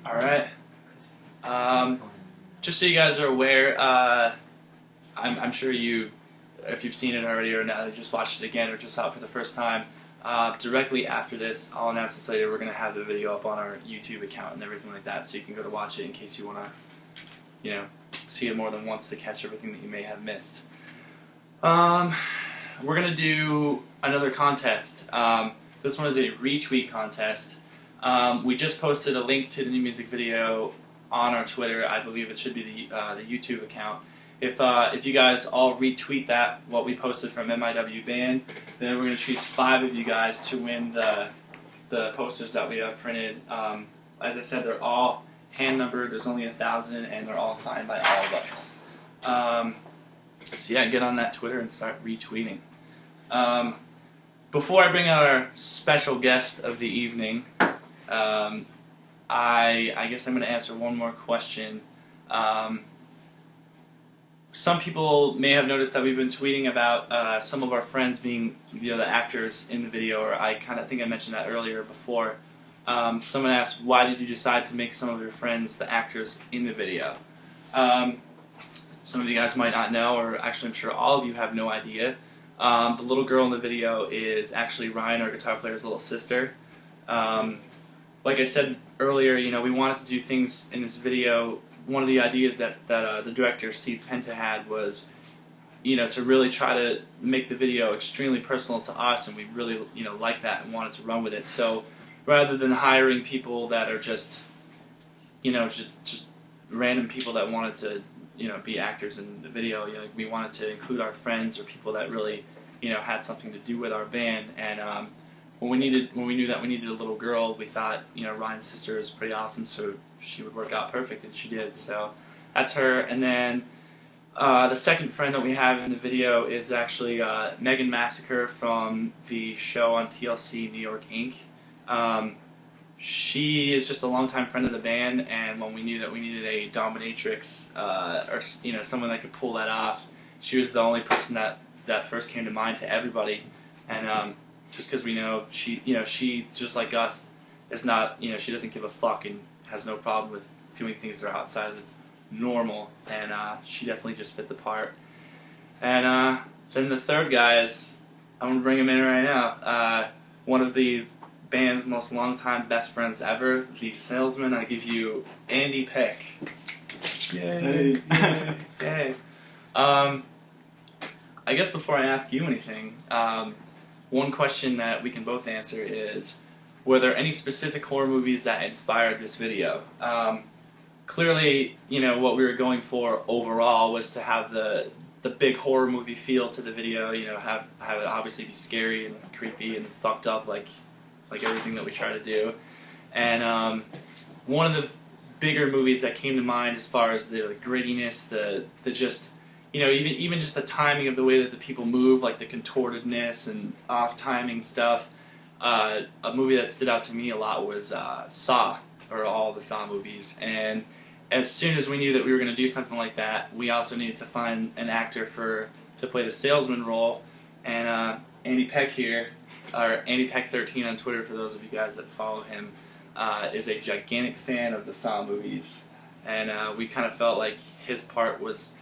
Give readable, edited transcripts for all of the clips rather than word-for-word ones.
All right. Just so you guys are aware, I'm sure you, if you've seen it already or now just watched it again or just saw it for the first time, directly after this, I'll announce this later, we're going to have the video up on our YouTube account and everything like that, so you can go to watch it in case you want to, see it more than once to catch everything that you may have missed. We're going to do another contest. This one is a retweet contest. We just posted a link to the new music video on our Twitter. I believe it should be the YouTube account. If you guys all retweet that, what we posted from MIW Band, then we're going to choose 5 of you guys to win the posters that we have printed. As I said, they're all hand numbered. There's only 1,000, and they're all signed by all of us. So yeah, get on that Twitter and start retweeting. Before I bring out our special guest of the evening, I guess I'm going to answer one more question. Some people may have noticed that we've been tweeting about some of our friends being, the actors in the video, or I kind of think I mentioned that earlier before. Someone asked, why did you decide to make some of your friends the actors in the video? Some of you guys might not know, or actually I'm sure all of you have no idea. The little girl in the video is actually Ryan, our guitar player's little sister. Like I said earlier, we wanted to do things in this video. One of the ideas that the director, Steve Penta, had was, to really try to make the video extremely personal to us, and we really, liked that and wanted to run with it. So rather than hiring people that are just random people that wanted to, be actors in the video, we wanted to include our friends or people that really, had something to do with our band. And when we knew that we needed a little girl, we thought, Ryan's sister is pretty awesome, so she would work out perfect, and she did. So that's her. And then the second friend that we have in the video is actually Megan Massacre from the show on TLC, New York Inc. She is just a longtime friend of the band, and when we knew that we needed a dominatrix, or someone that could pull that off, she was the only person that first came to mind to everybody. And just because we know she just like us is not, she doesn't give a fuck and has no problem with doing things that are outside of the normal, and she definitely just fit the part. And then the third guy is, I'm gonna bring him in right now. One of the band's most longtime best friends ever, the salesman. I give you Andy Peck. Yay! Yay! Yay! I guess before I ask you anything, one question that we can both answer is, were there any specific horror movies that inspired this video? Clearly, what we were going for overall was to have the big horror movie feel to the video, have it obviously be scary and creepy and fucked up like everything that we try to do. And one of the bigger movies that came to mind as far as the grittiness, the just, even just the timing of the way that the people move, like the contortedness and off-timing stuff. A movie that stood out to me a lot was Saw, or all the Saw movies. And as soon as we knew that we were going to do something like that, we also needed to find an actor to play the salesman role. And Andy Peck here, or Andy Peck 13 on Twitter for those of you guys that follow him, is a gigantic fan of the Saw movies. And we kind of felt like his part was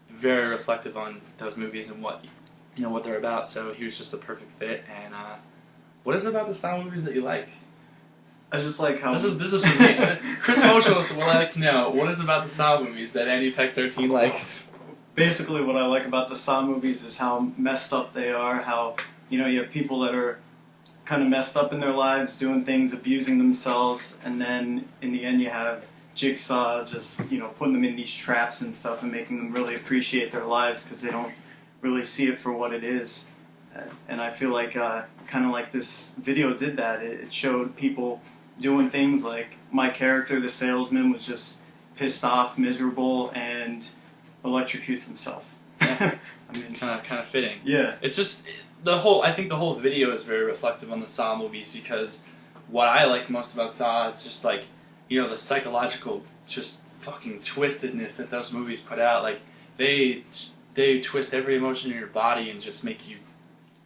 very reflective on those movies and what they're about. So he was just a perfect fit. And what is it about the Saw movies that you like? I just like how... This is for me. Chris Motionless would like to know, what is about the Saw movies that Andy Peck 13 likes? Basically what I like about the Saw movies is how messed up they are, how, you have people that are kind of messed up in their lives, doing things, abusing themselves, and then in the end you have Jigsaw just, putting them in these traps and stuff and making them really appreciate their lives because they don't really see it for what it is. And I feel like kind of like this video did that. It showed people doing things like my character, the salesman, was just pissed off, miserable, and electrocutes himself. I mean, kind of fitting. Yeah. It's just I think the whole video is very reflective on the Saw movies, because what I like most about Saw is just like, the psychological just fucking twistedness that those movies put out. Like they twist every emotion in your body and just make you,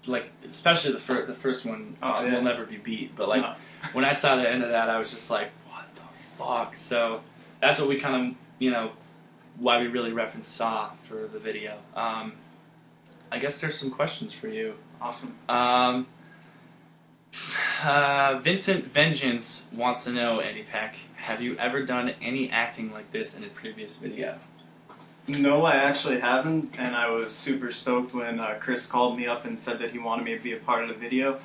like, especially the first one will never be beat. But like when I saw the end of that, I was just like, what the fuck. So that's what we kind of, you know, why we really reference Saw for the video. I guess there's some questions for you. Awesome. Vincent Vengeance wants to know, Andy Peck, have you ever done any acting like this in a previous video? No, I actually haven't, and I was super stoked when Chris called me up and said that he wanted me to be a part of the video.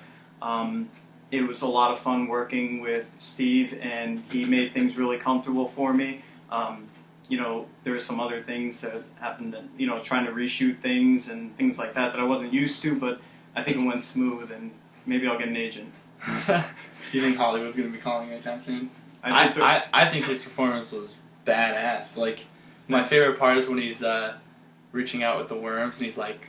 It was a lot of fun working with Steve, and he made things really comfortable for me. You know, there were some other things that happened, that, you know, trying to reshoot things and things like that I wasn't used to, but I think it went smooth, and maybe I'll get an agent. Do you think Hollywood's going to be calling your attention? I think his performance was badass. Like, my favorite part is when he's reaching out with the worms, and he's like...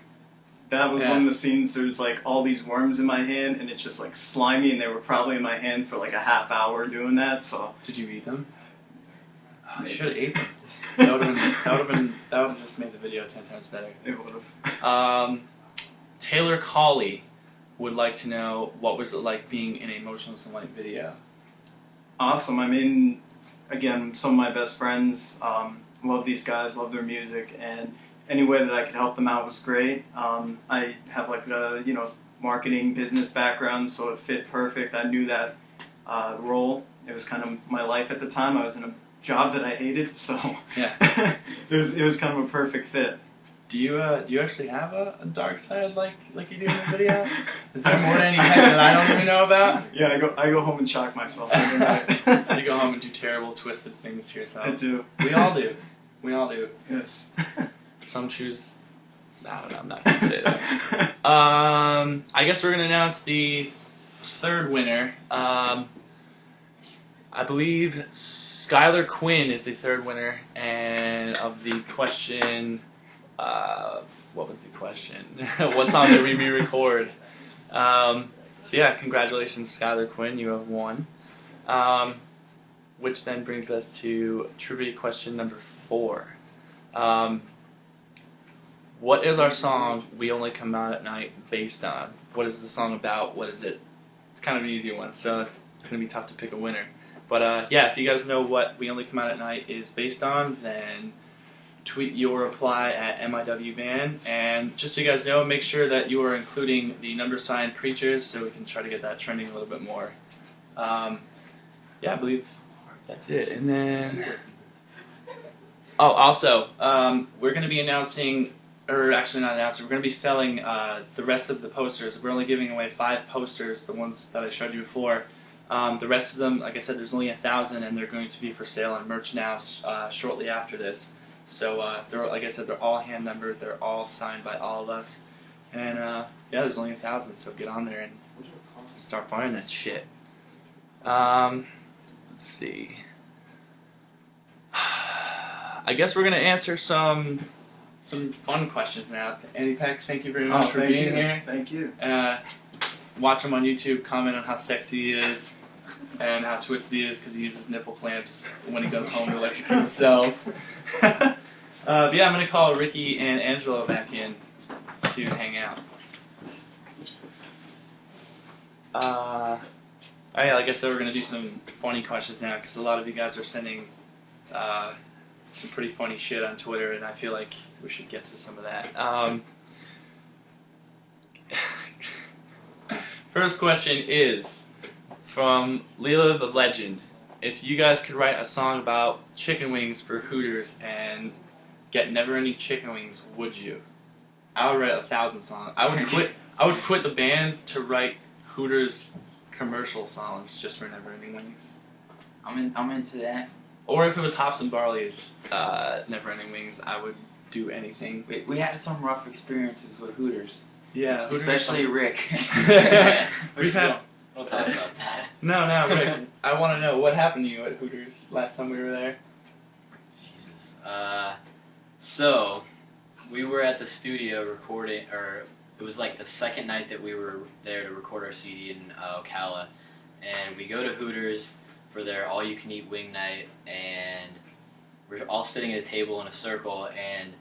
That was one of the scenes. There's like all these worms in my hand, and it's just like slimy, and they were probably in my hand for like a half hour doing that. So did you eat them? Oh, I should have ate them. That would have just made the video 10 times better. It would have. Taylor Colley would like to know, what was it like being in a Motionless in White video? Awesome. I mean, again, some of my best friends. Love these guys. Love their music, and any way that I could help them out was great. I have like a, you know, marketing business background, so it fit perfect. I knew that role. It was kind of my life at the time. I was in a job that I hated, so yeah, it was kind of a perfect fit. Do you actually have a dark side like you do in the video? Is there more to any heck that I don't even know about? Yeah, I go home and shock myself every night. You go home and do terrible, twisted things to yourself. I do. We all do. We all do. Yes. Some choose... I don't know, I'm not going to say that. I guess we're going to announce the third winner. I believe Skylar Quinn is the third winner, and of the question... what was the question? What song did we re-record? So yeah, congratulations, Skylar Quinn, you have won. Which then brings us to trivia question number 4. What is our song We Only Come Out at Night based on? What is the song about? What is it? It's kind of an easy one, so it's going to be tough to pick a winner. But yeah, if you guys know what We Only Come Out at Night is based on, then tweet your reply at MIWBand. And just so you guys know, make sure that you are including the #sign Preachers so we can try to get that trending a little bit more. Yeah, I believe that's it. And then... Oh, also, we're going to be announcing... Or actually not announcing, we're going to be selling the rest of the posters. We're only giving away 5 posters, the ones that I showed you before. The rest of them, like I said, there's only 1,000, and they're going to be for sale on Merch Now shortly after this. So, they're, like I said, they're all hand-numbered, they're all signed by all of us. And, yeah, there's only 1,000, so get on there and start buying that shit. Let's see. I guess we're going to answer some fun questions now. Andy Peck, thank you very much for being here. Thank you. Watch him on YouTube, comment on how sexy he is and how twisted he is because he uses nipple clamps when he goes home to electrocute himself. But yeah, I'm going to call Ricky and Angelo back in to hang out. Alright, like I said, we're going to do some funny questions now because a lot of you guys are sending some pretty funny shit on Twitter, and I feel like we should get to some of that. First question is from Leela the Legend. If you guys could write a song about chicken wings for Hooters and get never-ending chicken wings, would you? I would write 1,000 songs. I would quit the band to write Hooters commercial songs just for never-ending wings. I'm into that. Or if it was Hops and Barley's never-ending wings, I would do anything. We had some rough experiences with Hooters. Yeah, especially Rick. We've had. We'll talk about that. No, Rick. I want to know what happened to you at Hooters last time we were there. Jesus. So we were at the studio recording, or it was like the second night that we were there to record our CD in Ocala, and we go to Hooters for their all-you-can-eat wing night, and we're all sitting at a table in a circle, and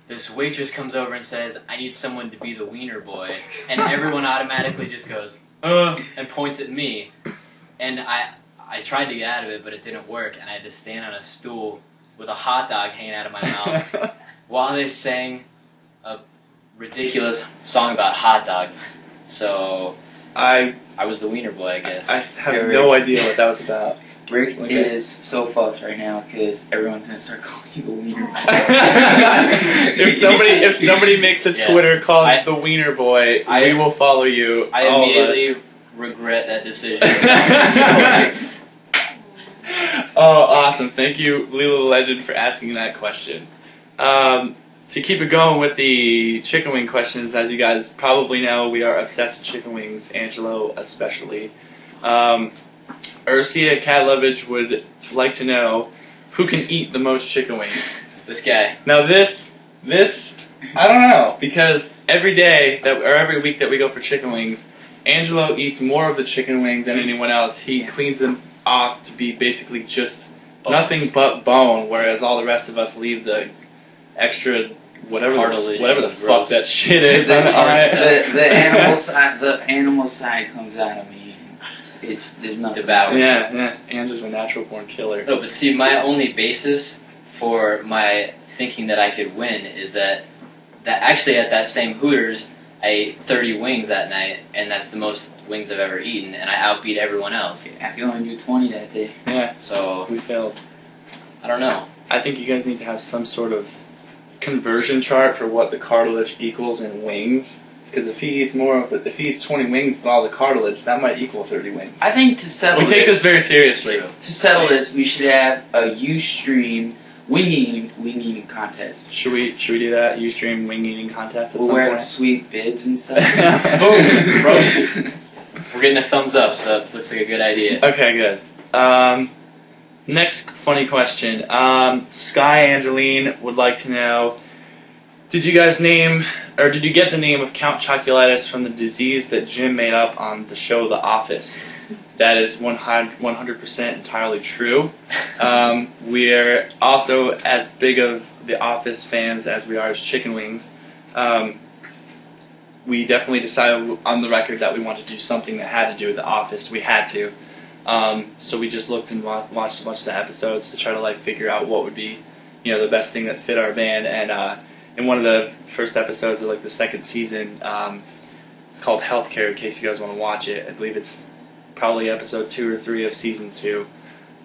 this waitress comes over and says, "I need someone to be the wiener boy," and everyone automatically just goes, and points at me, and I tried to get out of it, but it didn't work, and I had to stand on a stool with a hot dog hanging out of my mouth while they sang a ridiculous song about hot dogs. So I was the wiener boy, I guess. I have no idea what that was about. Rick is so fucked right now because everyone's gonna start calling you the wiener. if somebody makes a Yeah. Twitter called the Wiener Boy, we will follow you. I all of immediately us. regret that decision. Oh, awesome! Thank you, Lila the Legend, for asking that question. To keep it going with the chicken wing questions, as you guys probably know, we are obsessed with chicken wings. Angelo, especially. Ursia Kadlovich would like to know who can eat the most chicken wings. This guy. Now this, I don't know, because every day or every week that we go for chicken wings, Angelo eats more of the chicken wing than anyone else. He cleans them off to be basically just nothing but bone, whereas all the rest of us leave the extra whatever the fuck that shit is. the animal side comes out of me. There's nothing. Devour. Yeah. Angela's a natural born killer. No, but see, my only basis for my thinking that I could win is that actually at that same Hooters, I ate 30 wings that night, and that's the most wings I've ever eaten, and I outbeat everyone else. I can only do 20 that day. Yeah, So we failed. I don't know. I think you guys need to have some sort of conversion chart for what the cartilage equals in wings. Because if he eats 20 wings with all the cartilage, that might equal 30 wings. I think to settle We take this very seriously. To settle this, we should have a Ustream wing eating contest. Should we do that? Ustream wing eating contest at We'll some wear point? sweet bibs and stuff. Boom! Roasted. We're getting a thumbs up, so it looks like a good idea. Okay, good. Next funny question. Sky Angeline would like to know, did you get the name of Count Choculatus from the disease that Jim made up on the show The Office? That is 100% entirely true. We're also as big of The Office fans as we are as chicken wings. We definitely decided on the record that we wanted to do something that had to do with The Office. We had to. So we just looked and watched a bunch of the episodes to try to figure out what would be, the best thing that fit our band. And in one of the first episodes of the second season, it's called Healthcare. In case you guys want to watch it, I believe it's probably episode 2 or 3 of season 2. You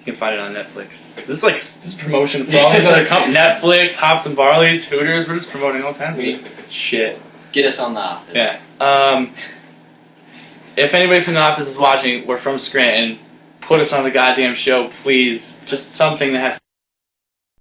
can find it on Netflix. This is promotion for all these other companies. Netflix, Hops and Barley's, Hooters. We're just promoting all kinds of shit. Get us on The Office. Yeah. If anybody from The Office is watching, we're from Scranton. Put us on the goddamn show, please. Just something that has